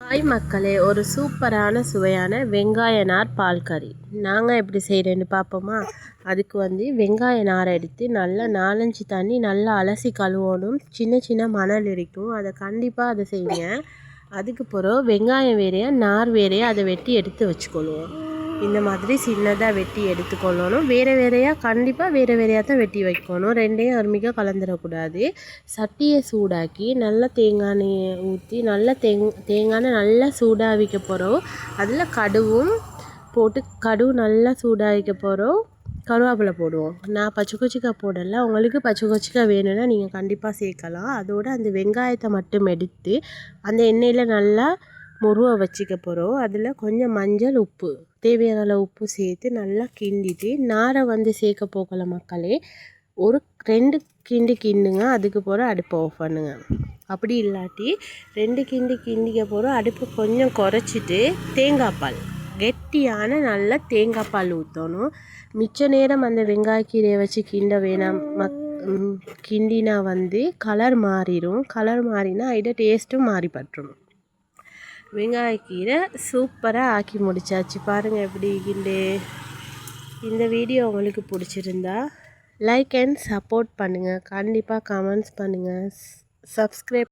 Hi மக்களே, ஒரு சூப்பரான சுவையான வெங்காய நார் பால் கறி நாங்கள் எப்படி செய்கிறேன்னு பார்ப்போமா. அதுக்கு வெங்காய நாரை எடுத்து நல்லா 4-5 தண்ணி நல்லா அலசி கழுவணும். சின்ன சின்ன மணல் இருக்கும், அதை கண்டிப்பாக அதை செய்யுங்க. அதுக்கு பிறகு வெங்காயம் வேறையா நார் வேறையா அதை வெட்டி எடுத்து வச்சுக்கொள்வோம். இந்த மாதிரி சின்னதாக வெட்டி எடுத்துக்கொள்ளணும். கண்டிப்பாக வேறு வேறையாக தான் வெட்டி வைக்கணும். ரெண்டையும் அருமையாக கலந்துடக்கூடாது. சட்டியை சூடாக்கி நல்லா தேங்காய் எண்ணெயை ஊற்றி நல்லா தேங்காய் நல்லா சூடாவிக்க போகிறோம். அதில் கடுவும் போட்டு கடுவு நல்லா சூடாவிக்க போகிறோம். கருவேப்பிலை போடுவோம். நான் பச்சை கொச்சிக்காய் போடலை. உங்களுக்கு பச்சை கொச்சிக்காய் வேணும்னா நீங்கள் கண்டிப்பாக சேர்க்கலாம். அதோடு அந்த வெங்காயத்தை மட்டும் எடுத்து அந்த எண்ணெயில் நல்லா முருவ வச்சுக்க போகிறோம். அதில் கொஞ்சம் மஞ்சள், உப்பு, தேவையான அளவு உப்பு சேர்த்து நல்லா கிண்டிட்டு நாரை சேர்க்க போகல மக்களே. ஒரு 2 கிண்டு கிண்டுங்க. அதுக்கு போகிற அடுப்பை ஆஃப் பண்ணுங்க. அப்படி இல்லாட்டி 2 கிண்டு கிண்டிக்க போகிறோம். அடுப்பு கொஞ்சம் குறைச்சிட்டு தேங்காய் பால், கெட்டியான நல்ல தேங்காய் பால் ஊற்றணும். மிச்ச நேரம் அந்த வெங்காயக்கீரையை வச்சு கிண்ட வேணாம். கிண்டினா கலர் மாறிடும். கலர் மாறினா இதோட டேஸ்ட்டும் மாறி பட்டுரும். வெங்காயக்கீரை சூப்பராக ஆக்கி முடிச்சாச்சு. பாருங்கள் எப்படி கிண்டு. இந்த வீடியோ உங்களுக்கு பிடிச்சிருந்தா லைக் அண்ட் சப்போர்ட் பண்ணுங்கள். கண்டிப்பாக கமெண்ட்ஸ் பண்ணுங்கள். சப்ஸ்கிரைப்